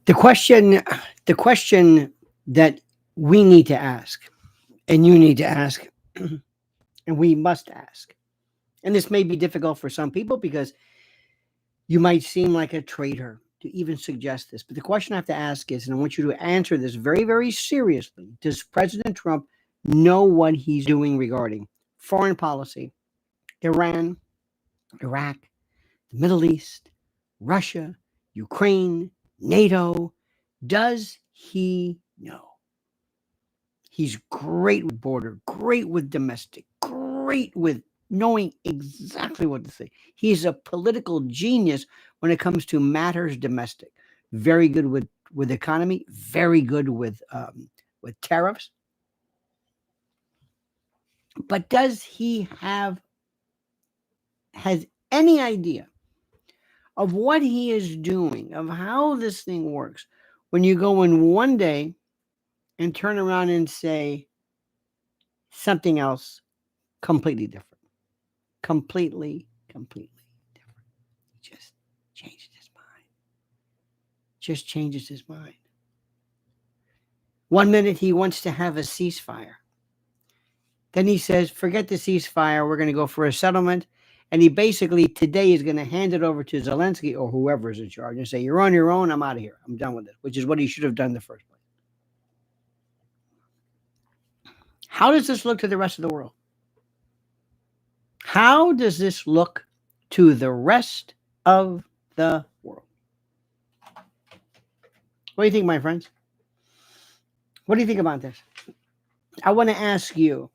The question, the question that we need to ask, and you need to ask, and we must ask, and this may be difficult for some people because you might seem like a traitor to even suggest this. But the question I have to ask is, and I want you to answer this very, very seriously: does President Trump know what he's doing regarding foreign policy, Iran, Iraq, the Middle East, Russia, Ukraine, NATO? Does he know? He's great with border, great with domestic, great with knowing exactly what to say. He's a political genius when it comes to matters domestic. Very good with economy, very good with tariffs. But does he has any idea of what he is doing, of how this thing works when you go in one day and turn around and say something else completely different? Completely different. He just changed his mind. Just changes his mind. One minute he wants to have a ceasefire. Then he says, forget the ceasefire, we're going to go for a settlement. And he basically today is going to hand it over to Zelensky or whoever is in charge and say, you're on your own, I'm out of here. I'm done with it, which is what he should have done in the first place. How does this look to the rest of the world? How does this look to the rest of the world? What do you think, my friends? What do you think about this? I want to ask you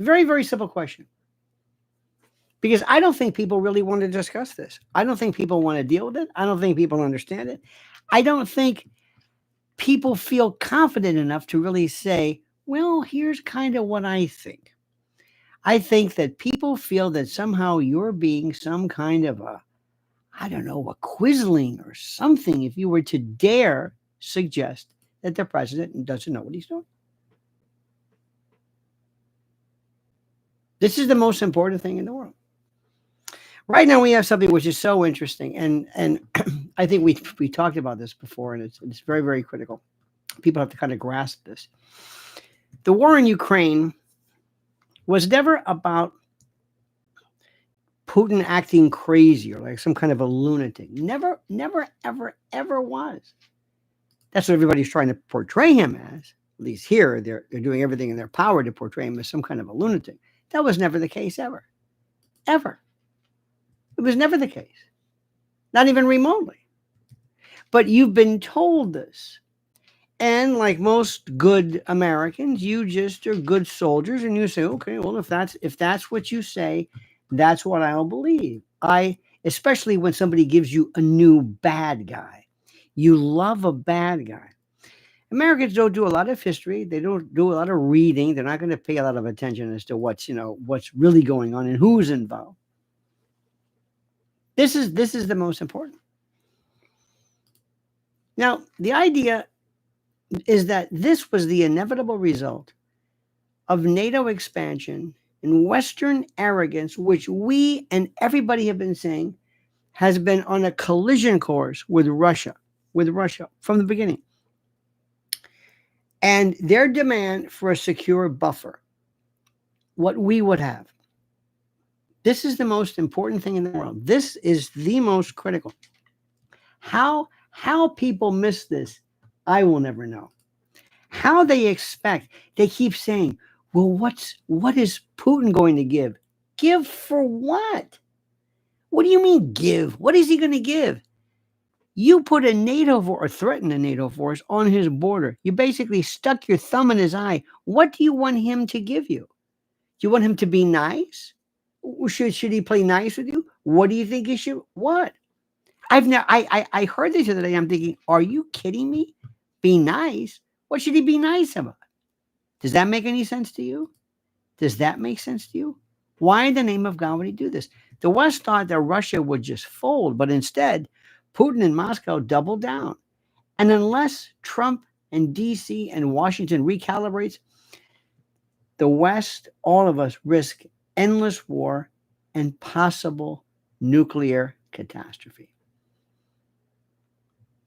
a very, very simple question. Because I don't think people really want to discuss this. I don't think people want to deal with it. I don't think people understand it. I don't think people feel confident enough to really say, well, here's kind of what I think. I think that people feel that somehow you're being some kind of a, I don't know, a quisling or something if you were to dare suggest that the president doesn't know what he's doing. This is the most important thing in the world. Right now we have something which is so interesting, and I think we talked about this before, and it's very, very critical. People have to kind of grasp this. The war in Ukraine was never about Putin acting crazy or like some kind of a lunatic. Never, ever was. That's what everybody's trying to portray him as. At least here, they're doing everything in their power to portray him as some kind of a lunatic. That was never the case ever. Ever. It was never the case. Not even remotely. But you've been told this. And like most good Americans, you just are good soldiers and you say, okay, well, if that's what you say, that's what I'll believe. Especially when somebody gives you a new bad guy. You love a bad guy. Americans don't do a lot of history. They don't do a lot of reading. They're not going to pay a lot of attention as to what's really going on and who's involved. This is the most important. Now, the idea is that this was the inevitable result of NATO expansion and Western arrogance, which we and everybody have been saying has been on a collision course with Russia from the beginning. And their demand for a secure buffer, what we would have. This is the most important thing in the world. This is the most critical. How people miss this, I will never know. How they expect, they keep saying, well, what is Putin going to give? Give for what? What do you mean give? What is he going to give? You put a NATO or threaten a NATO force on his border. You basically stuck your thumb in his eye. What do you want him to give you? Do you want him to be nice? Should he play nice with you? What do you think he should? What? I heard this the other day. I'm thinking, are you kidding me? Be nice? What should he be nice about? Does that make any sense to you? Does that make sense to you? Why in the name of God would he do this? The West thought that Russia would just fold, but instead, Putin and Moscow doubled down. And unless Trump and DC and Washington recalibrates, the West, all of us, risk endless war and possible nuclear catastrophe.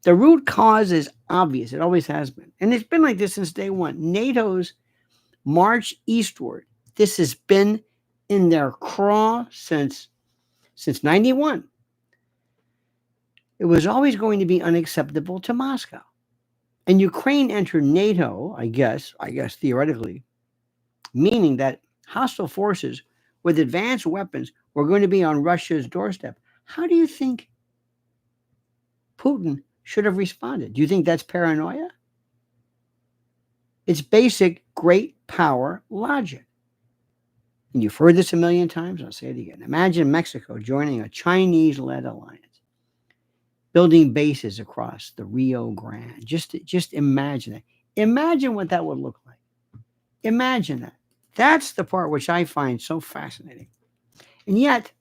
The root cause is obvious. It always has been. And it's been like this since day one. NATO's march eastward. This has been in their craw since 91. It was always going to be unacceptable to Moscow. And Ukraine entered NATO, I guess theoretically, meaning that hostile forces with advanced weapons were going to be on Russia's doorstep. How do you think Putin should have responded? Do you think that's paranoia? It's basic great power logic. And you've heard this a million times, I'll say it again. Imagine Mexico joining a Chinese-led alliance, building bases across the Rio Grande. Just imagine it. Imagine what that would look like. Imagine that. That's the part which I find so fascinating. And yet,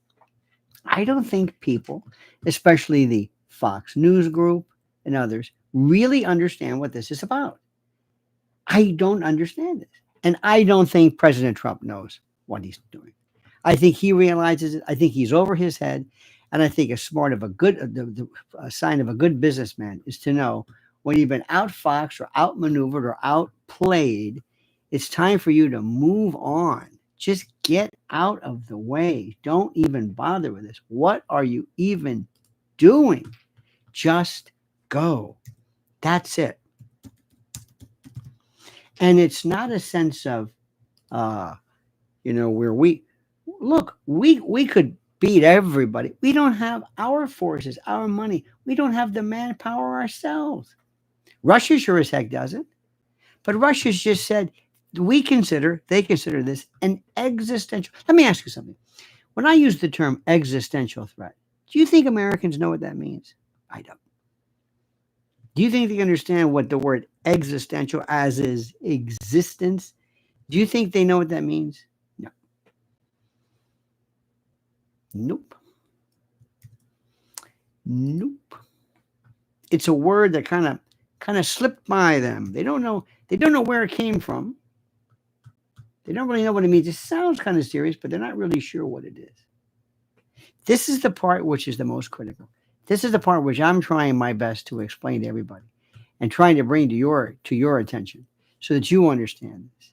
I don't think people, especially the Fox News group and others, really understand what this is about. I don't understand this. And I don't think President Trump knows what he's doing. I think he realizes it. I think he's over his head. And I think a sign of a good businessman is to know when you've been outfoxed or outmaneuvered or outplayed, it's time for you to move on. Just get out of the way. Don't even bother with this. What are you even doing? Just go. That's it. And it's not a sense of, where we could beat everybody. We don't have our forces, our money. We don't have the manpower ourselves. Russia sure as heck doesn't. But Russia's just said, they consider this an existential. Let me ask you something. When I use the term existential threat, do you think Americans know what that means? I don't. Do you think they understand what the word existential as is existence? Do you think they know what that means? No. Nope. Nope. It's a word that kind of slipped by them. They don't know where it came from. They don't really know what it means. It sounds kind of serious, but they're not really sure what it is. This is the part which is the most critical. This is the part which I'm trying my best to explain to everybody and trying to bring to your attention so that you understand this.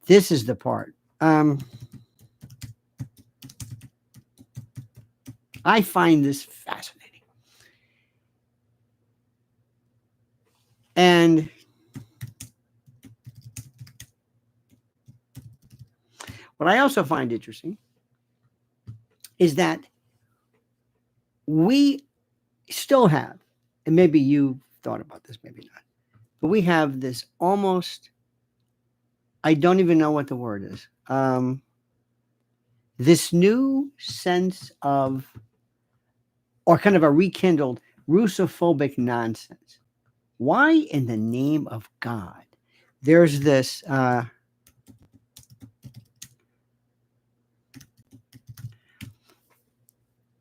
This is the part. I find this fascinating. And what I also find interesting is that we still have, and maybe you thought about this, maybe not, but we have this almost, I don't even know what the word is, this new sense of, or kind of a rekindled Russophobic nonsense. Why in the name of God? There's this,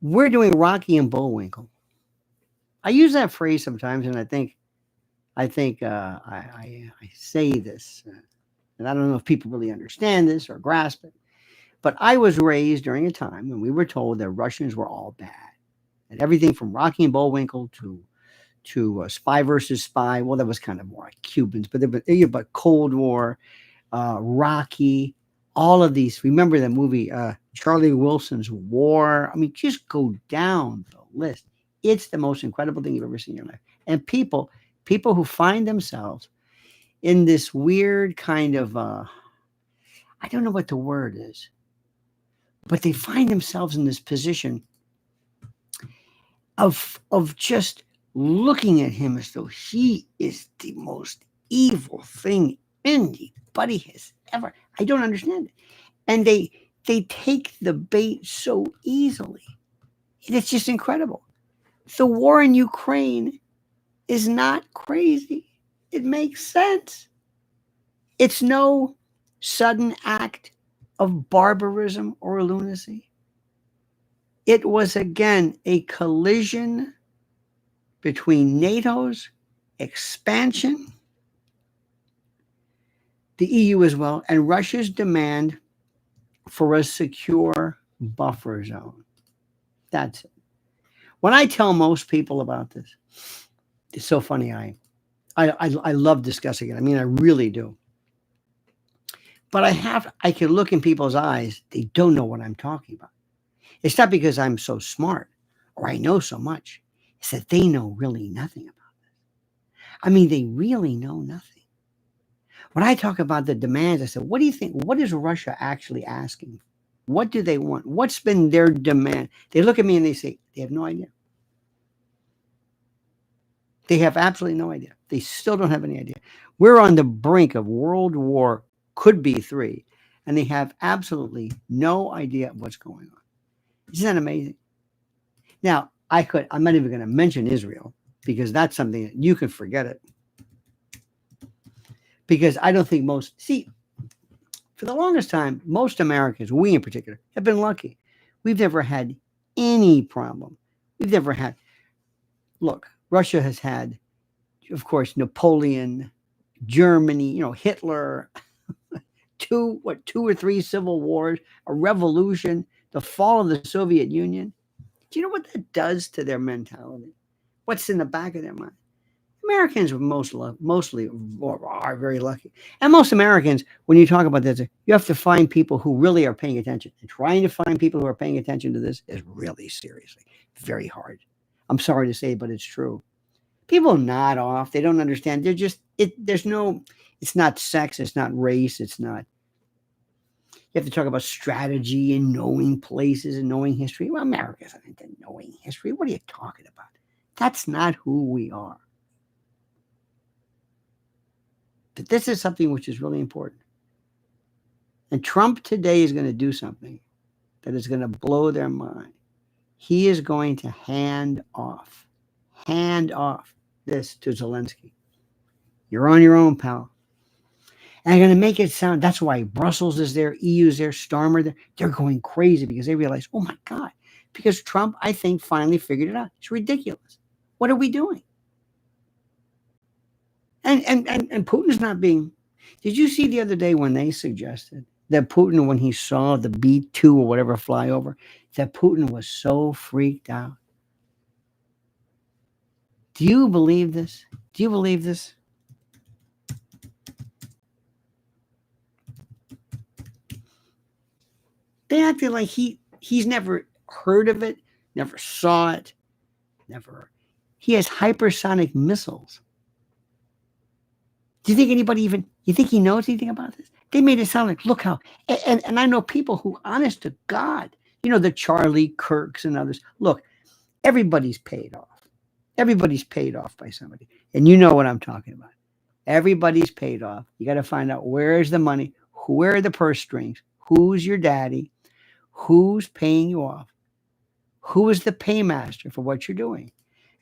we're doing Rocky and Bullwinkle. I use that phrase sometimes, and I say this, and I don't know if people really understand this or grasp it. But I was raised during a time when we were told that Russians were all bad, and everything from Rocky and Bullwinkle to Spy versus Spy. Well, that was kind of more like Cubans, but Cold War, Rocky, all of these. Remember the movie Charlie Wilson's War? I mean, just go down the list. It's the most incredible thing you've ever seen in your life. And people who find themselves in this weird kind of, I don't know what the word is, but they find themselves in this position of just looking at him as though he is the most evil thing anybody has ever. I don't understand it. And they take the bait so easily. And it's just incredible. The war in Ukraine is not crazy. It makes sense. It's no sudden act of barbarism or lunacy. It was, again, a collision between NATO's expansion, the EU as well, and Russia's demand for a secure buffer zone. That's it. When I tell most people about this, it's so funny. I love discussing it. I mean, I really do. But I can look in people's eyes. They don't know what I'm talking about. It's not because I'm so smart or I know so much. It's that they know really nothing about it. I mean, they really know nothing. When I talk about the demands, I said, what do you think? What is Russia actually asking? What do they want? What's been their demand? They look at me and they say, they have no idea. They have absolutely no idea. They still don't have any idea. We're on the brink of World War, could be III, and they have absolutely no idea what's going on. Isn't that amazing? Now, I'm not even going to mention Israel because that's something that you can forget it. Because I don't think for the longest time, most Americans, we in particular, have been lucky. We've never had any problem. Look, Russia has had, of course, Napoleon, Germany, Hitler, two or three civil wars, a revolution, the fall of the Soviet Union. Do you know what that does to their mentality? What's in the back of their mind? Americans are mostly are very lucky. And most Americans, when you talk about this, you have to find people who really are paying attention. And trying to find people who are paying attention to this is really seriously very hard. I'm sorry to say, but it's true. People nod off. They don't understand. It's not sex. It's not race. It's not. You have to talk about strategy and knowing places and knowing history. Well, America's not into knowing history. What are you talking about? That's not who we are. But this is something which is really important. And Trump today is going to do something that is going to blow their mind. He is going to hand off this to Zelensky. You're on your own, pal. And they're going to make it sound, that's why Brussels is there, EU's there, Starmer there. They're going crazy because they realize, oh my God, because Trump, I think, finally figured it out. It's ridiculous. What are we doing? And Putin's not being. Did you see the other day when they suggested that Putin, when he saw the B-2 or whatever fly over, that Putin was so freaked out? Do you believe this? Do you believe this? They acted like he's never heard of it, never saw it, never. He has hypersonic missiles. Do you think you think he knows anything about this? They made it sound like, look how, and I know people who, honest to God, the Charlie Kirks and others, look, everybody's paid off. Everybody's paid off by somebody. And you know what I'm talking about. Everybody's paid off. You got to find out where is the money, where are the purse strings, who's your daddy, who's paying you off, who is the paymaster for what you're doing.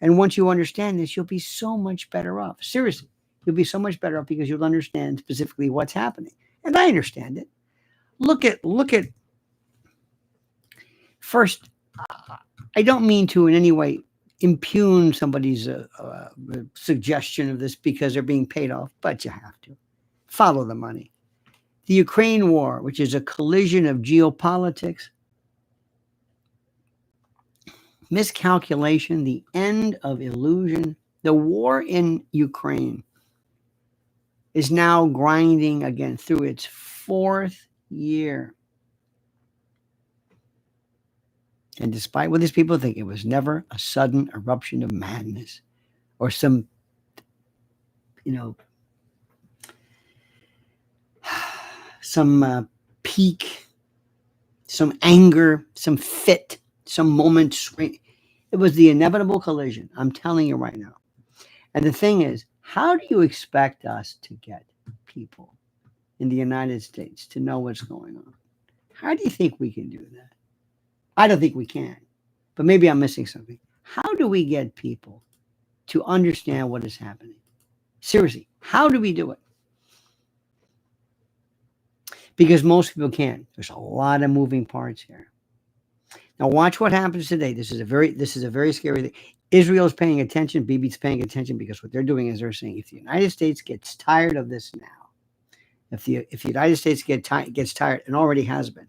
And once you understand this, you'll be so much better off. Seriously. You'll be so much better off because you'll understand specifically what's happening. And I understand it. Look at first, I don't mean to in any way impugn somebody's suggestion of this because they're being paid off, but you have to. Follow the money. The Ukraine war, which is a collision of geopolitics, miscalculation, the end of illusion, the war in Ukraine is now grinding again through its fourth year. And despite what these people think, it was never a sudden eruption of madness or some, some peak, some anger, some fit, some moment swing. It was the inevitable collision. I'm telling you right now. And the thing is, how do you expect us to get people in the United States to know what's going on? How do you think we can do that? I don't think we can, but maybe I'm missing something. How do we get people to understand what is happening? Seriously, how do we do it? Because most people can't. There's a lot of moving parts here. Now watch what happens today. This is a very scary thing. Israel is paying attention. Bibi's paying attention because what they're doing is they're saying if the United States gets tired of this now, if the United States gets tired and already has been,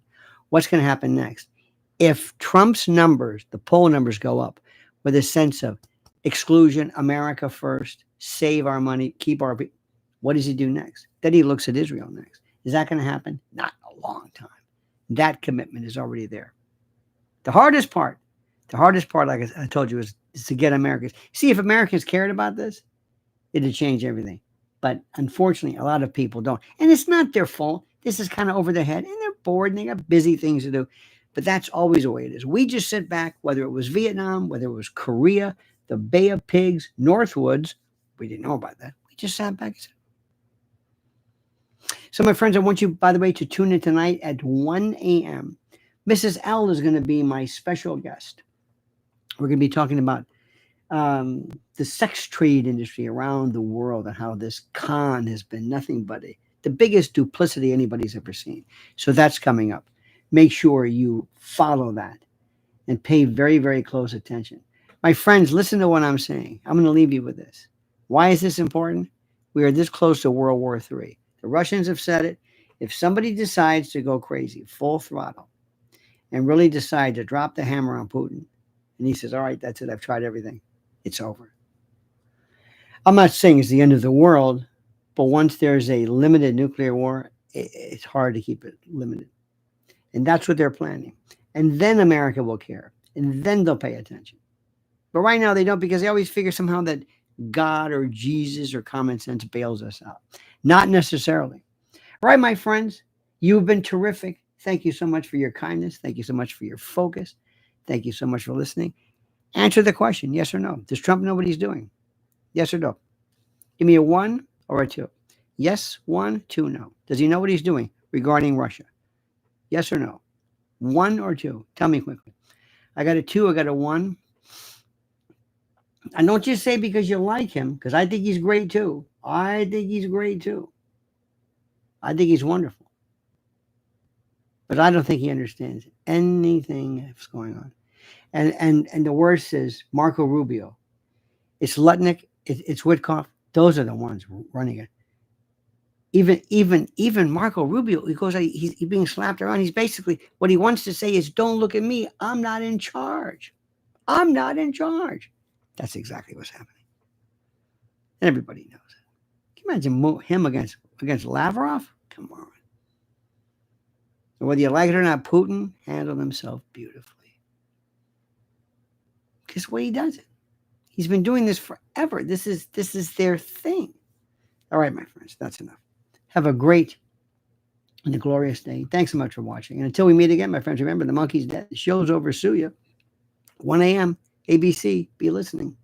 what's going to happen next? If Trump's numbers, the poll numbers go up, with a sense of exclusion, America first, save our money, keep our people. What does he do next? Then he looks at Israel next. Is that going to happen? Not in a long time. That commitment is already there. The hardest part, like I told you, is to get Americans. See, if Americans cared about this, it'd change everything. But unfortunately, a lot of people don't. And it's not their fault. This is kind of over their head, and they're bored, and they got busy things to do. But that's always the way it is. We just sit back, whether it was Vietnam, whether it was Korea, the Bay of Pigs, Northwoods. We didn't know about that. We just sat back and said. So, my friends, I want you, by the way, to tune in tonight at 1 a.m. Mrs. L is going to be my special guest. We're going to be talking about the sex trade industry around the world and how this con has been nothing but the biggest duplicity anybody's ever seen. So that's coming up. Make sure you follow that and pay very, very close attention. My friends, listen to what I'm saying. I'm going to leave you with this. Why is this important? We are this close to World War III. The Russians have said it. If somebody decides to go crazy, full throttle, and really decide to drop the hammer on Putin, and he says, all right, that's it. I've tried everything. It's over. I'm not saying it's the end of the world, but once there's a limited nuclear war, it's hard to keep it limited. And that's what they're planning. And then America will care. And then they'll pay attention. But right now they don't, because they always figure somehow that God or Jesus or common sense bails us out. Not necessarily. All right, my friends, you've been terrific. Thank you so much for your kindness. Thank you so much for your focus. Thank you so much for listening. Answer the question, yes or no. Does Trump know what he's doing? Yes or no? Give me a 1 or a 2. Yes, 1, 2, no. Does he know what he's doing regarding Russia? Yes or no? 1 or 2? Tell me quickly. I got a 2, I got a 1. And don't just say because you like him, because I think he's great too. I think he's great too. I think he's wonderful. But I don't think he understands anything that's going on. And the worst is Marco Rubio. It's Lutnick, it's Witkoff. Those are the ones running it. Even Marco Rubio, he's being slapped around. He's basically, what he wants to say is, don't look at me. I'm not in charge. I'm not in charge. That's exactly what's happening. And everybody knows it. Can you imagine him against Lavrov? Come on. And whether you like it or not, Putin handled himself beautifully. Because the way he does it. He's been doing this forever. This is their thing. All right, my friends, that's enough. Have a great and a glorious day. Thanks so much for watching. And until we meet again, my friends, remember, the monkey's dead. The show's over. Sue you. 1 a.m. ABC. Be listening.